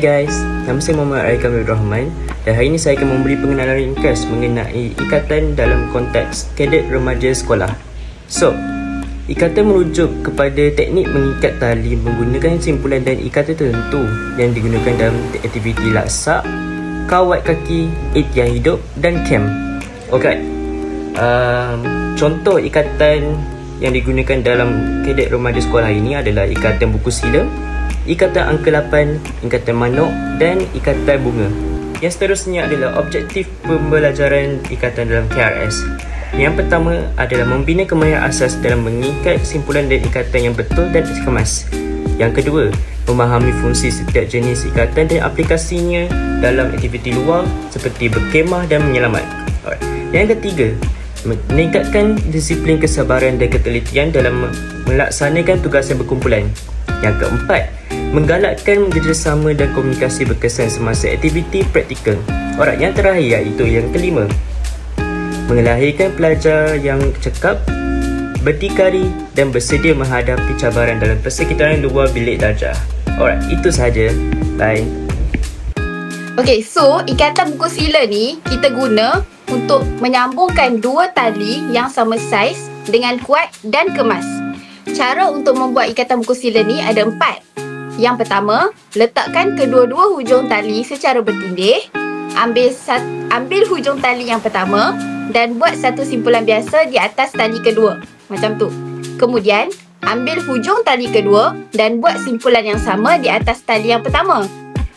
Guys, nama saya Muhammad Aikam Abdul Rahman dan hari ini saya akan memberi pengenalan ringkas mengenai ikatan dalam konteks kadet remaja sekolah. So, ikatan merujuk kepada teknik mengikat tali menggunakan simpulan dan ikatan tertentu yang digunakan dalam aktiviti laksak, kawat kaki, itian hidup dan camp. Alright, contoh ikatan yang digunakan dalam kadet remaja sekolah ini adalah ikatan buku sila, ikatan angka 8, ikatan manok dan ikatan bunga. Yang seterusnya adalah objektif pembelajaran ikatan dalam KRS. Yang pertama adalah membina kemahiran asas dalam mengikat simpulan dan ikatan yang betul dan dikemas. Yang kedua, memahami fungsi setiap jenis ikatan dan aplikasinya dalam aktiviti luar seperti berkemah dan menyelamat. Yang ketiga, meningkatkan disiplin kesabaran dan ketelitian dalam melaksanakan tugasan berkumpulan. Yang keempat, menggalakkan kerjasama dan komunikasi berkesan semasa aktiviti praktikal. Alright, yang terakhir iaitu yang kelima, mengelahirkan pelajar yang cekap, berdikari dan bersedia menghadapi cabaran dalam persekitaran luar bilik darjah. Alright, itu sahaja. Bye. Okay, so ikatan buku sila ni kita guna untuk menyambungkan dua tali yang sama saiz dengan kuat dan kemas. Cara untuk membuat ikatan buku sila ni ada 4. Yang pertama, letakkan kedua-dua hujung tali secara bertindih. Ambil hujung tali yang pertama dan buat satu simpulan biasa di atas tali kedua. Macam tu. Kemudian, ambil hujung tali kedua dan buat simpulan yang sama di atas tali yang pertama.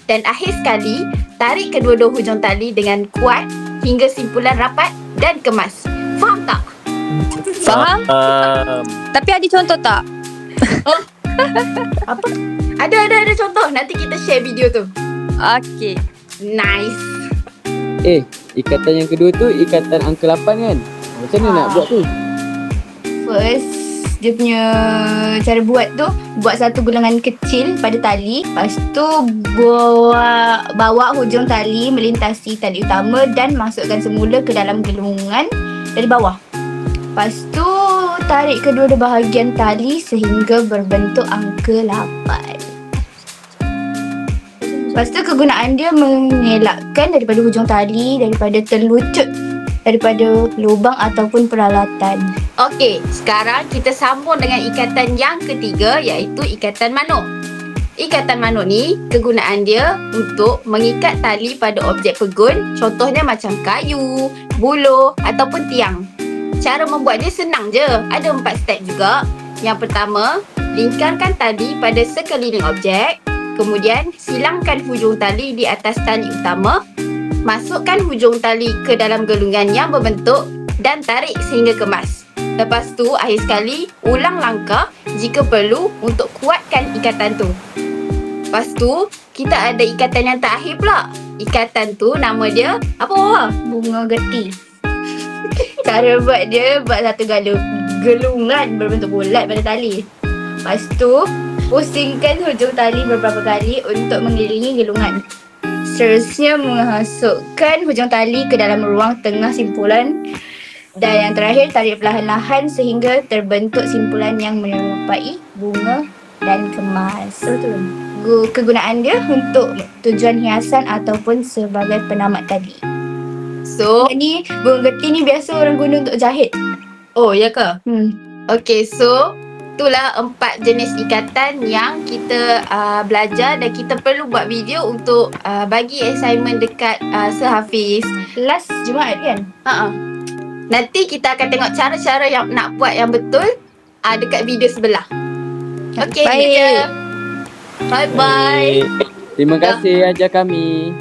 Dan akhir sekali, tarik kedua-dua hujung tali dengan kuat hingga simpulan rapat dan kemas. Faham tak? Faham? Tapi ada contoh tak? Apa? Ada contoh. Nanti kita share video tu. Okey. Nice. Ikatan yang kedua tu ikatan angka 8 kan? Macam mana nak buat tu? First, dia punya cara buat tu, buat satu gulungan kecil pada tali. Lepas tu bawa hujung tali melintasi tali utama dan masukkan semula ke dalam gulungan dari bawah. Lepas tu tarik kedua-dua bahagian tali sehingga berbentuk angka 8. Lepas tu kegunaan dia mengelakkan daripada hujung tali, daripada terlucut daripada lubang ataupun peralatan. Okey, sekarang kita sambung dengan ikatan yang ketiga iaitu ikatan manuk. Ikatan manuk ni kegunaan dia untuk mengikat tali pada objek pegun, contohnya macam kayu, buluh ataupun tiang. Cara membuat dia senang je, ada 4 step juga. Yang pertama, lingkarkan tali pada sekeliling objek. Kemudian, silangkan hujung tali di atas tali utama. Masukkan hujung tali ke dalam gelungan yang berbentuk dan tarik sehingga kemas. Lepas tu, akhir sekali, ulang langkah jika perlu untuk kuatkan ikatan tu. Lepas tu, kita ada ikatan yang terakhir pula. Ikatan tu nama dia apa? Bunga geti. Cara buat dia, buat satu gelungan berbentuk bulat pada tali. Lepas tu, pusingkan hujung tali beberapa kali untuk mengelilingi gelungan. Seterusnya, masukkan hujung tali ke dalam ruang tengah simpulan. Dan yang terakhir, tarik perlahan-lahan sehingga terbentuk simpulan yang menyerupai bunga dan kemas. Betul. Kegunaan dia untuk tujuan hiasan ataupun sebagai penamat tali. So, ni bunga geti ni biasa orang guna untuk jahit. oh ya ke? Okey, so itulah 4 jenis ikatan yang kita belajar dan kita perlu buat video untuk bagi assignment dekat sehafiz. Last Jumaat kan? Nanti kita akan tengok cara-cara yang nak buat yang betul dekat video sebelah. Okey, Baik. bye-bye. Terima kasih ajar kami.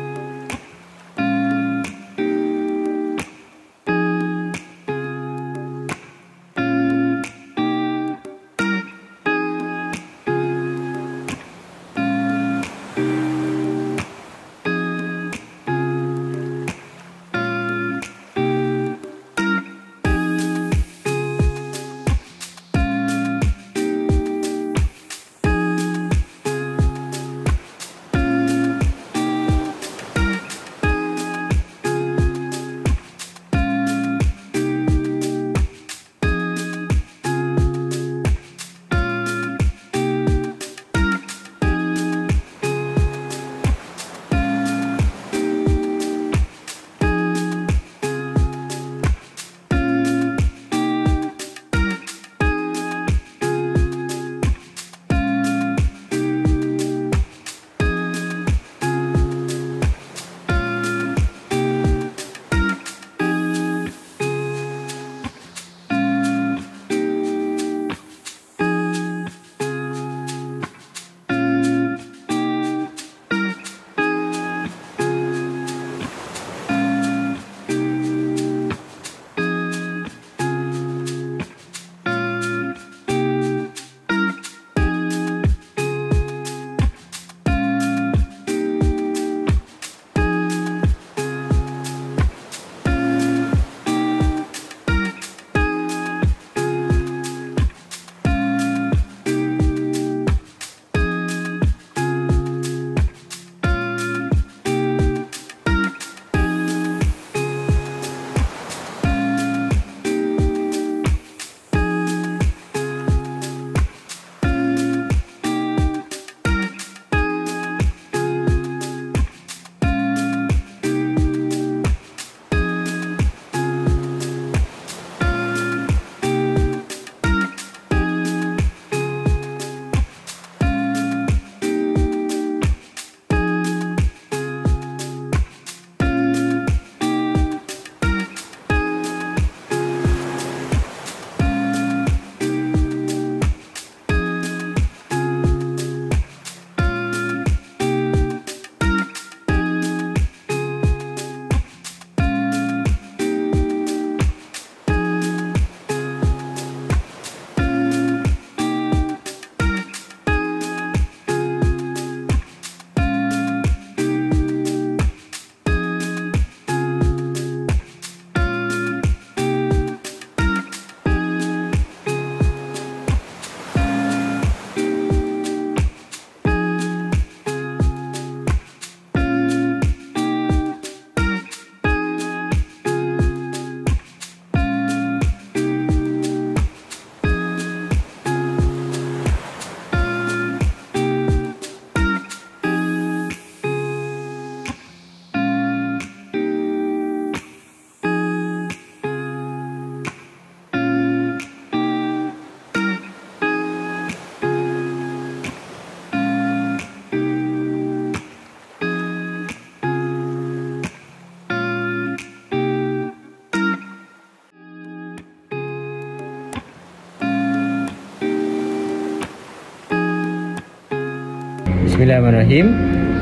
Bismillahirrahmanirrahim.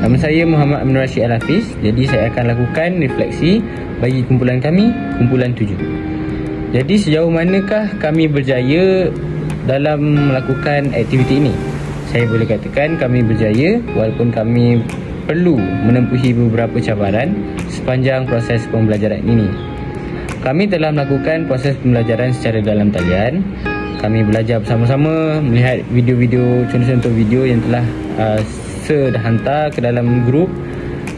Nama saya Muhammad Amin Rashid Al-Hafiz. Jadi saya akan lakukan refleksi bagi kumpulan kami, kumpulan 7. Jadi sejauh manakah kami berjaya dalam melakukan aktiviti ini? Saya boleh katakan kami berjaya walaupun kami perlu menempuhi beberapa cabaran sepanjang proses pembelajaran ini. Kami telah melakukan proses pembelajaran secara dalam talian. Kami belajar bersama-sama, melihat video-video, contoh-contoh video yang telah dah hantar ke dalam grup,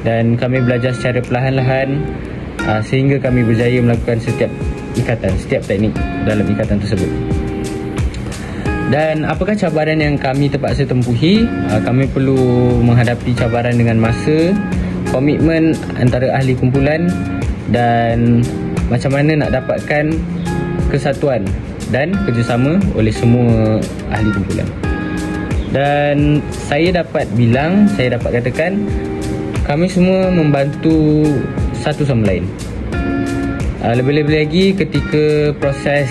dan kami belajar secara perlahan-lahan sehingga kami berjaya melakukan setiap ikatan, setiap teknik dalam ikatan tersebut. Dan apakah cabaran yang kami terpaksa tempuhi? Kami perlu menghadapi cabaran dengan masa, komitmen antara ahli kumpulan, dan macam mana nak dapatkan kesatuan dan kerjasama oleh semua ahli kumpulan. Dan saya dapat bilang, saya dapat katakan kami semua membantu satu sama lain. Lebih-lebih lagi ketika proses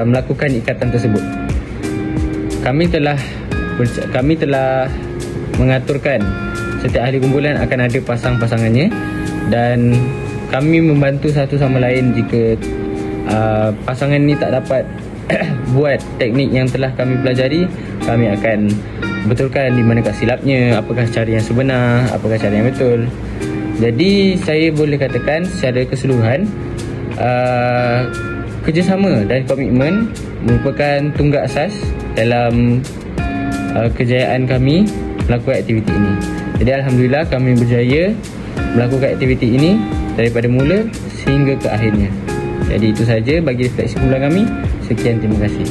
melakukan ikatan tersebut, kami telah mengaturkan setiap ahli kumpulan akan ada pasang-pasangannya, dan kami membantu satu sama lain jika pasangan ni tak dapat buat teknik yang telah kami pelajari. Kami akan betulkan di manakah silapnya, apakah cara yang sebenar, apakah cara yang betul. Jadi saya boleh katakan secara keseluruhan kerjasama dan komitmen merupakan tunggak asas dalam kejayaan kami melakukan aktiviti ini. Jadi alhamdulillah kami berjaya melakukan aktiviti ini daripada mula sehingga ke akhirnya. Jadi itu saja bagi refleksi kumpulan kami. Sekian, terima kasih.